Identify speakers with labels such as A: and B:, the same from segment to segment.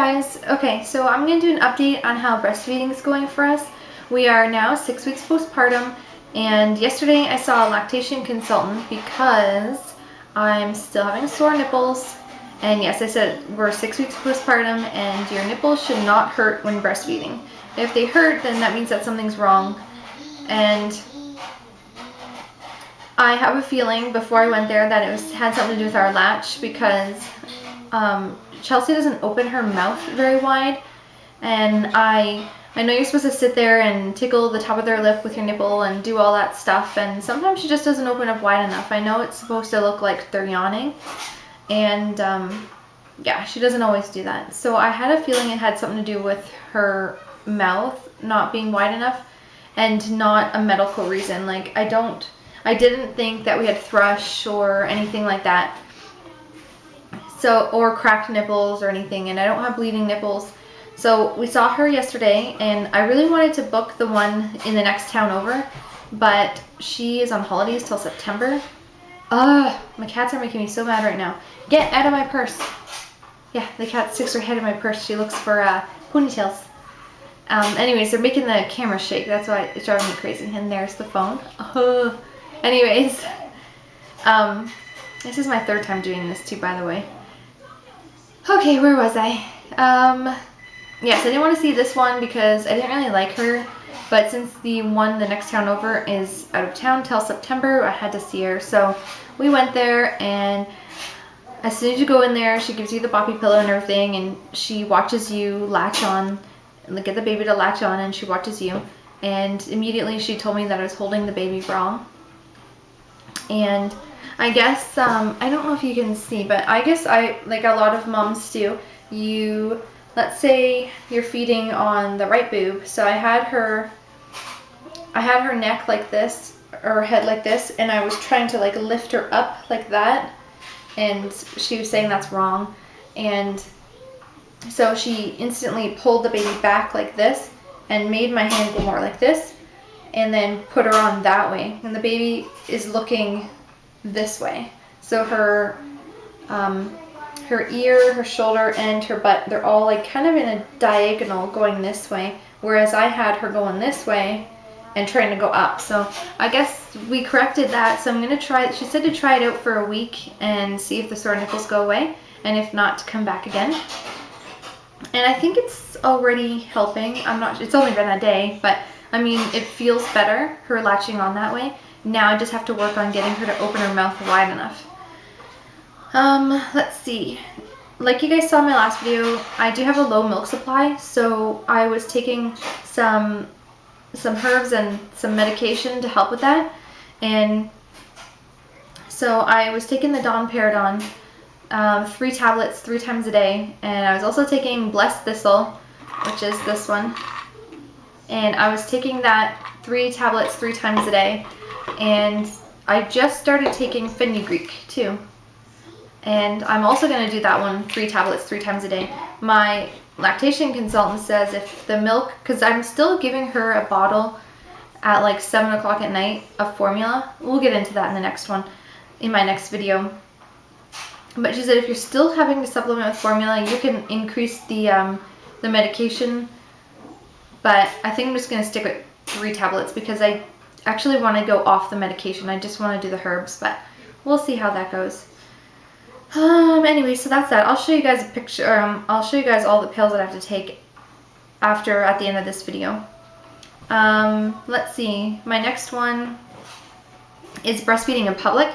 A: guys. Okay, so I'm going to do an update on how breastfeeding is going for us. We are now 6 weeks postpartum, and yesterday I saw a lactation consultant because I'm still having sore nipples. And yes, I said we're 6 weeks postpartum and your nipples should not hurt when breastfeeding. If they hurt, then that means that something's wrong. And I have a feeling before I went there that it had something to do with our latch, because Chelsea doesn't open her mouth very wide, and I know you're supposed to sit there and tickle the top of their lip with your nipple and do all that stuff, and sometimes she just doesn't open up wide enough. I know it's supposed to look like they're yawning, and yeah, she doesn't always do that. So I had a feeling it had something to do with her mouth not being wide enough and not a medical reason. Like, I didn't think that we had thrush or anything like that. So, or cracked nipples or anything, and I don't have bleeding nipples. So we saw her yesterday, and I really wanted to book the one in the next town over, but she is on holidays till September. My cats are making me so mad right now. Get out of my purse. Yeah, the cat sticks her head in my purse. She looks for ponytails. Anyways, they're making the camera shake. That's why it's driving me crazy. And there's the phone. Anyways, this is my third time doing this too, by the way. Okay, where was I? Yes, I didn't want to see this one because I didn't really like her, but since the next town over is out of town till September, I had to see her. So we went there, and as soon as you go in there, she gives you the boppy pillow and everything, and she watches you latch on, and get the baby to latch on, and she watches you. And immediately she told me that I was holding the baby wrong. And I guess, I don't know if you can see, but I guess like a lot of moms do, let's say you're feeding on the right boob. So I had her neck like this, or head like this, and I was trying to like lift her up like that, and she was saying that's wrong. And so she instantly pulled the baby back like this and made my hand go more like this, and then put her on that way, and the baby is looking this way. So her ear, her shoulder, and her butt, they're all like kind of in a diagonal going this way, whereas I had her going this way and trying to go up. So I guess we corrected that. So I'm gonna try, she said to try it out for a week and see if the sore nipples go away, and if not, to come back again. And I think it's already helping. It's only been a day, but I mean, it feels better, her latching on that way. Now I just have to work on getting her to open her mouth wide enough. Let's see. Like you guys saw in my last video, I do have a low milk supply, so I was taking some herbs and some medication to help with that. And so I was taking the Dawn Paradon, 3 tablets 3 times a day, and I was also taking Blessed Thistle, which is this one. And I was taking that 3 tablets 3 times a day. And I just started taking fenugreek too. And I'm also going to do that one, 3 tablets 3 times a day. My lactation consultant says if the milk, because I'm still giving her a bottle at like 7 o'clock at night of formula. We'll get into that in the next one, in my next video. But she said if you're still having to supplement with formula, you can increase the medication. But I think I'm just going to stick with 3 tablets because I actually want to go off the medication. I just want to do the herbs, but we'll see how that goes. Anyway, so that's that. I'll show you guys a picture. I'll show you guys all the pills that I have to take at the end of this video. Let's see. My next one is breastfeeding in public.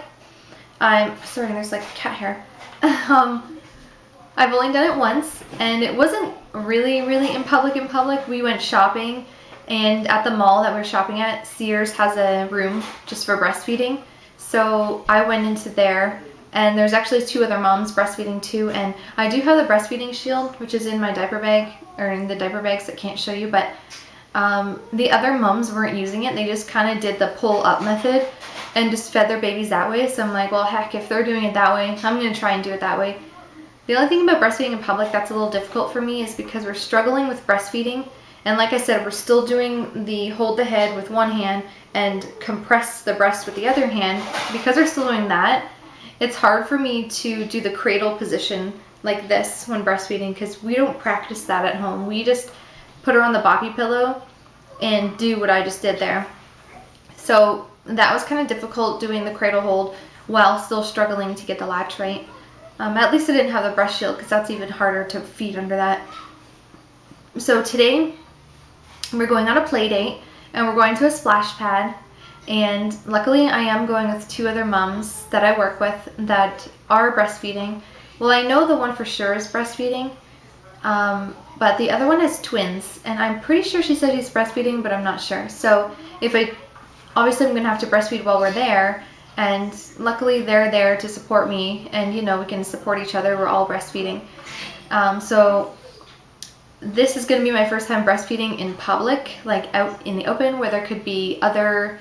A: I'm sorry, there's like cat hair. I've only done it once, and it wasn't really in public. We went shopping, and at the mall that we're shopping at, Sears has a room just for breastfeeding. So I went into there, and there's actually 2 other moms breastfeeding too, and I do have the breastfeeding shield, which is in my diaper bag, or in the diaper bags that can't show you, but the other moms weren't using it. They just kind of did the pull up method and just fed their babies that way. So I'm like, well, heck, if they're doing it that way, I'm going to try and do it that way. The only thing about breastfeeding in public that's a little difficult for me is because we're struggling with breastfeeding. And like I said, we're still doing the hold the head with one hand and compress the breast with the other hand. Because we're still doing that, it's hard for me to do the cradle position like this when breastfeeding, because we don't practice that at home. We just put her on the boppy pillow and do what I just did there. So that was kind of difficult doing the cradle hold while still struggling to get the latch right. At least I didn't have the breast shield, because that's even harder to feed under that. So today we're going on a play date and we're going to a splash pad, and luckily I am going with 2 other moms that I work with that are breastfeeding. Well, I know the one for sure is breastfeeding, but the other one has twins, and I'm pretty sure she said she's breastfeeding, but I'm not sure. So obviously I'm gonna have to breastfeed while we're there, and luckily they're there to support me, and we can support each other. We're all breastfeeding. So this is going to be my first time breastfeeding in public, like out in the open, where there could be other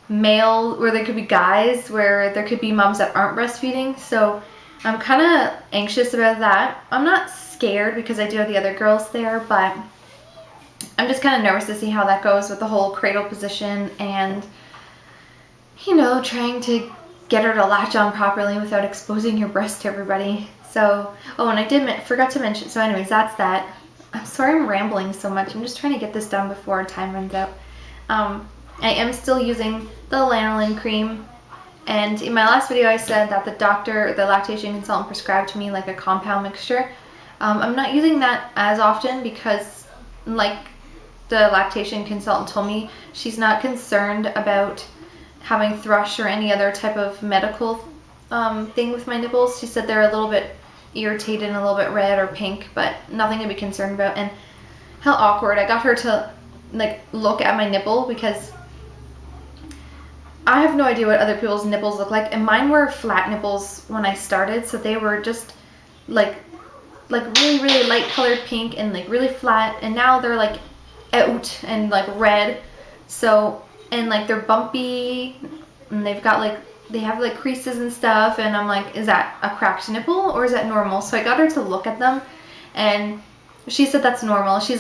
A: where there could be guys, where there could be moms that aren't breastfeeding. So I'm kind of anxious about that. I'm not scared because I do have the other girls there, but I'm just kind of nervous to see how that goes with the whole cradle position and, trying to get her to latch on properly without exposing your breast to everybody. So, oh, and I forgot to mention, so anyways, that's that. I'm sorry I'm rambling so much. I'm just trying to get this done before time runs out. I am still using the lanolin cream, and in my last video I said that the lactation consultant prescribed to me like a compound mixture. I'm not using that as often because, like the lactation consultant told me, she's not concerned about having thrush or any other type of medical thing with my nipples. She said they're a little bit irritated and a little bit red or pink, but nothing to be concerned about. And how awkward. I got her to look at my nipple, because I have no idea what other people's nipples look like, and mine were flat nipples when I started, so they were just like really, really light colored pink and really flat, and now they're out and red. So, and they're bumpy, and they have creases and stuff, and I'm like, is that a cracked nipple or is that normal? So I got her to look at them, and she said that's normal. She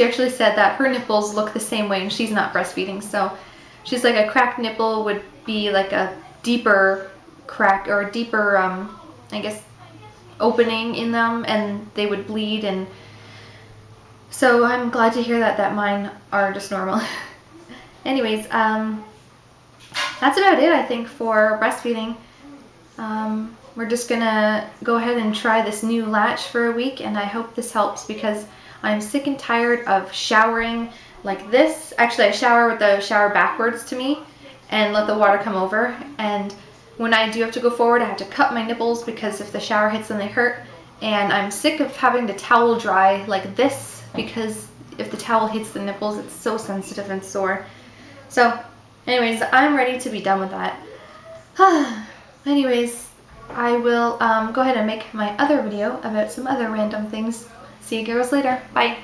A: actually said that her nipples look the same way and she's not breastfeeding. So she's like, a cracked nipple would be like a deeper crack or a deeper, I guess, opening in them, and they would bleed. And so I'm glad to hear that mine are just normal. Anyways, that's about it, I think, for breastfeeding. We're just gonna go ahead and try this new latch for a week, and I hope this helps, because I'm sick and tired of showering like this. Actually, I shower with the shower backwards to me and let the water come over, and when I do have to go forward, I have to cut my nipples, because if the shower hits them, they hurt. And I'm sick of having the towel dry like this, because if the towel hits the nipples, it's so sensitive and sore. So anyways, I'm ready to be done with that. Anyways, I will go ahead and make my other video about some other random things. See you girls later. Bye.